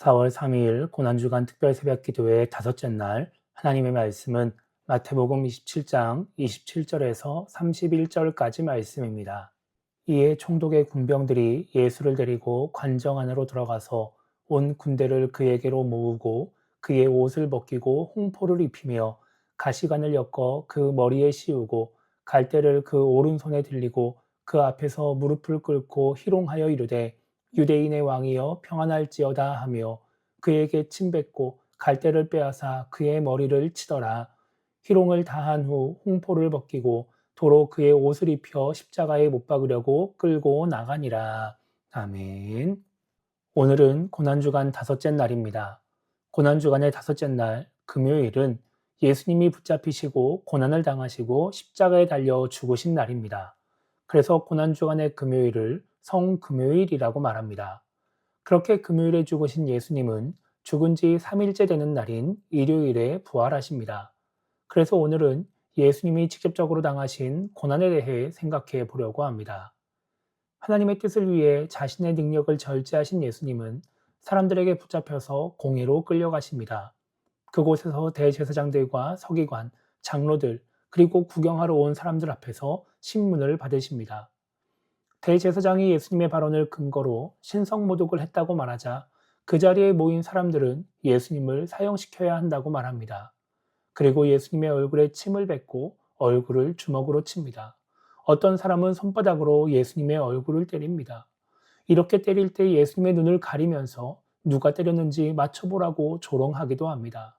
4월 3일 고난주간 특별 새벽 기도의 다섯째 날 하나님의 말씀은 마태복음 27장 27절에서 31절까지 말씀입니다. 이에 총독의 군병들이 예수를 데리고 관정 안으로 들어가서 온 군대를 그에게로 모으고 그의 옷을 벗기고 홍포를 입히며 가시관을 엮어 그 머리에 씌우고 갈대를 그 오른손에 들리고 그 앞에서 무릎을 꿇고 희롱하여 이르되 유대인의 왕이여 평안할지어다 하며 그에게 침뱉고 갈대를 빼앗아 그의 머리를 치더라. 희롱을 다한 후 홍포를 벗기고 도로 그의 옷을 입혀 십자가에 못 박으려고 끌고 나가니라. 아멘. 오늘은 고난주간 다섯째 날입니다. 고난주간의 다섯째 날, 금요일은 예수님이 붙잡히시고 고난을 당하시고 십자가에 달려 죽으신 날입니다. 그래서 고난주간의 금요일을 성금요일이라고 말합니다. 그렇게 금요일에 죽으신 예수님은 죽은 지 3일째 되는 날인 일요일에 부활하십니다. 그래서 오늘은 예수님이 직접적으로 당하신 고난에 대해 생각해 보려고 합니다. 하나님의 뜻을 위해 자신의 능력을 절제하신 예수님은 사람들에게 붙잡혀서 공회로 끌려가십니다. 그곳에서 대제사장들과 서기관, 장로들, 그리고 구경하러 온 사람들 앞에서 신문을 받으십니다. 대제사장이 예수님의 발언을 근거로 신성모독을 했다고 말하자 그 자리에 모인 사람들은 예수님을 사형시켜야 한다고 말합니다. 그리고 예수님의 얼굴에 침을 뱉고 얼굴을 주먹으로 칩니다. 어떤 사람은 손바닥으로 예수님의 얼굴을 때립니다. 이렇게 때릴 때 예수님의 눈을 가리면서 누가 때렸는지 맞춰보라고 조롱하기도 합니다.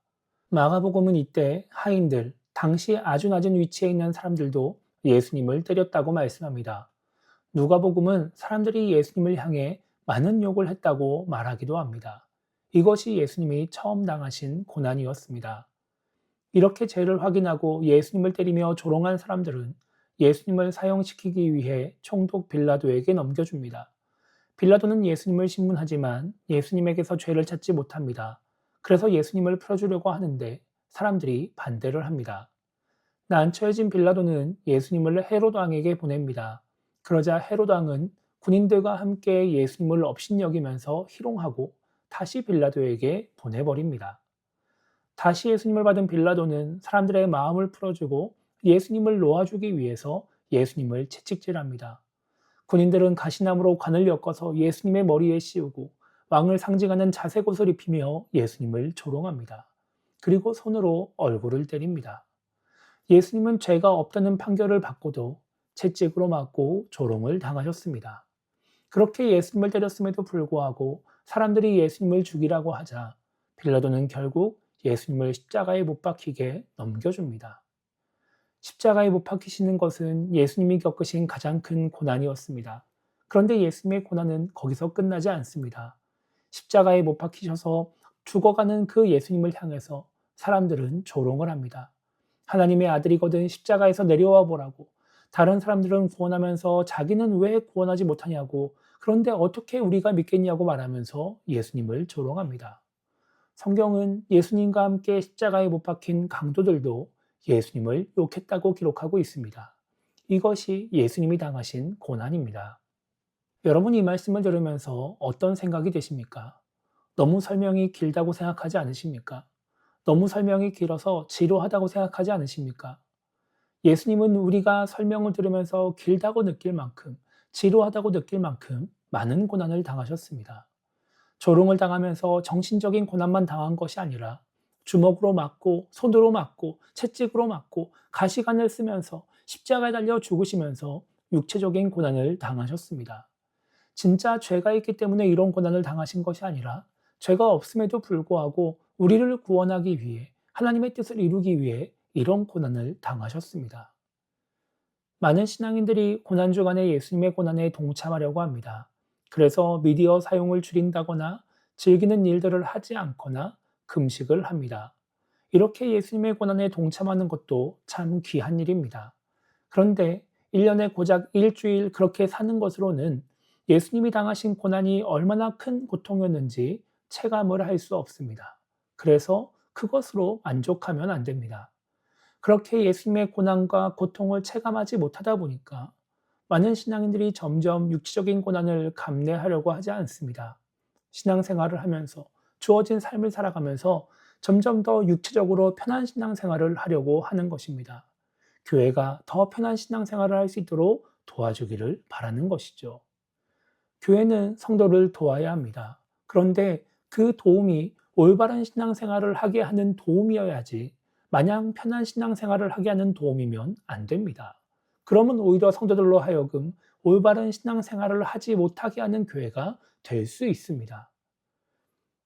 마가복음은 이때 하인들, 당시 아주 낮은 위치에 있는 사람들도 예수님을 때렸다고 말씀합니다. 누가복음은 사람들이 예수님을 향해 많은 욕을 했다고 말하기도 합니다. 이것이 예수님이 처음 당하신 고난이었습니다. 이렇게 죄를 확인하고 예수님을 때리며 조롱한 사람들은 예수님을 사형시키기 위해 총독 빌라도에게 넘겨줍니다. 빌라도는 예수님을 신문하지만 예수님에게서 죄를 찾지 못합니다. 그래서 예수님을 풀어주려고 하는데 사람들이 반대를 합니다. 난처해진 빌라도는 예수님을 헤롯 왕에게 보냅니다. 그러자 헤롯 왕은 군인들과 함께 예수님을 업신여기면서 희롱하고 다시 빌라도에게 보내버립니다. 다시 예수님을 받은 빌라도는 사람들의 마음을 풀어주고 예수님을 놓아주기 위해서 예수님을 채찍질합니다. 군인들은 가시나무로 관을 엮어서 예수님의 머리에 씌우고 왕을 상징하는 자색 옷을 입히며 예수님을 조롱합니다. 그리고 손으로 얼굴을 때립니다. 예수님은 죄가 없다는 판결을 받고도 채찍으로 맞고 조롱을 당하셨습니다. 그렇게 예수님을 때렸음에도 불구하고 사람들이 예수님을 죽이라고 하자 빌라도는 결국 예수님을 십자가에 못 박히게 넘겨줍니다. 십자가에 못 박히시는 것은 예수님이 겪으신 가장 큰 고난이었습니다. 그런데 예수님의 고난은 거기서 끝나지 않습니다. 십자가에 못 박히셔서 죽어가는 그 예수님을 향해서 사람들은 조롱을 합니다. 하나님의 아들이거든 십자가에서 내려와 보라고. 다른 사람들은 구원하면서 자기는 왜 구원하지 못하냐고. 그런데 어떻게 우리가 믿겠냐고 말하면서 예수님을 조롱합니다. 성경은 예수님과 함께 십자가에 못 박힌 강도들도 예수님을 욕했다고 기록하고 있습니다. 이것이 예수님이 당하신 고난입니다. 여러분 이 말씀을 들으면서 어떤 생각이 드십니까? 너무 설명이 길다고 생각하지 않으십니까? 너무 설명이 길어서 지루하다고 생각하지 않으십니까? 예수님은 우리가 설명을 들으면서 길다고 느낄 만큼, 지루하다고 느낄 만큼 많은 고난을 당하셨습니다. 조롱을 당하면서 정신적인 고난만 당한 것이 아니라 주먹으로 맞고 손으로 맞고 채찍으로 맞고 가시관을 쓰면서 십자가에 달려 죽으시면서 육체적인 고난을 당하셨습니다. 진짜 죄가 있기 때문에 이런 고난을 당하신 것이 아니라 죄가 없음에도 불구하고 우리를 구원하기 위해 하나님의 뜻을 이루기 위해 이런 고난을 당하셨습니다. 많은 신앙인들이 고난주간에 예수님의 고난에 동참하려고 합니다. 그래서 미디어 사용을 줄인다거나 즐기는 일들을 하지 않거나 금식을 합니다. 이렇게 예수님의 고난에 동참하는 것도 참 귀한 일입니다. 그런데 1년에 고작 일주일 그렇게 사는 것으로는 예수님이 당하신 고난이 얼마나 큰 고통이었는지 체감을 할 수 없습니다. 그래서 그것으로 만족하면 안 됩니다. 그렇게 예수님의 고난과 고통을 체감하지 못하다 보니까 많은 신앙인들이 점점 육체적인 고난을 감내하려고 하지 않습니다. 신앙생활을 하면서 주어진 삶을 살아가면서 점점 더 육체적으로 편한 신앙생활을 하려고 하는 것입니다. 교회가 더 편한 신앙생활을 할 수 있도록 도와주기를 바라는 것이죠. 교회는 성도를 도와야 합니다. 그런데 그 도움이 올바른 신앙생활을 하게 하는 도움이어야지 마냥 편한 신앙생활을 하게 하는 도움이면 안 됩니다. 그러면 오히려 성도들로 하여금 올바른 신앙생활을 하지 못하게 하는 교회가 될 수 있습니다.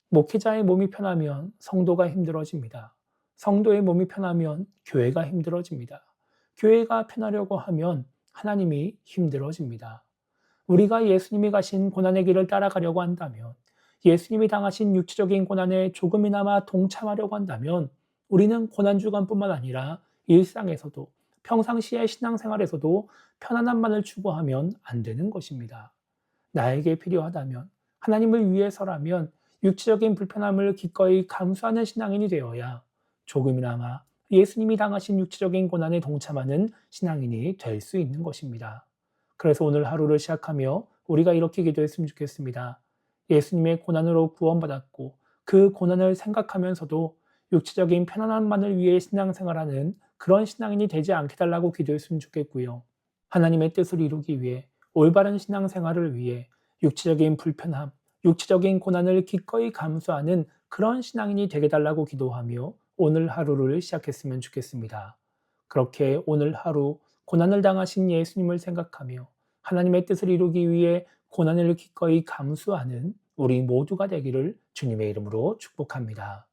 목회자의 몸이 편하면 성도가 힘들어집니다. 성도의 몸이 편하면 교회가 힘들어집니다. 교회가 편하려고 하면 하나님이 힘들어집니다. 우리가 예수님이 가신 고난의 길을 따라가려고 한다면, 예수님이 당하신 육체적인 고난에 조금이나마 동참하려고 한다면, 우리는 고난주간뿐만 아니라 일상에서도, 평상시의 신앙생활에서도 편안함만을 추구하면 안 되는 것입니다. 나에게 필요하다면, 하나님을 위해서라면 육체적인 불편함을 기꺼이 감수하는 신앙인이 되어야 조금이나마 예수님이 당하신 육체적인 고난에 동참하는 신앙인이 될 수 있는 것입니다. 그래서 오늘 하루를 시작하며 우리가 이렇게 기도했으면 좋겠습니다. 예수님의 고난으로 구원받았고 그 고난을 생각하면서도 육체적인 편안함만을 위해 신앙생활하는 그런 신앙인이 되지 않게 달라고 기도했으면 좋겠고요. 하나님의 뜻을 이루기 위해 올바른 신앙생활을 위해 육체적인 불편함, 육체적인 고난을 기꺼이 감수하는 그런 신앙인이 되게 달라고 기도하며 오늘 하루를 시작했으면 좋겠습니다. 그렇게 오늘 하루 고난을 당하신 예수님을 생각하며 하나님의 뜻을 이루기 위해 고난을 기꺼이 감수하는 우리 모두가 되기를 주님의 이름으로 축복합니다.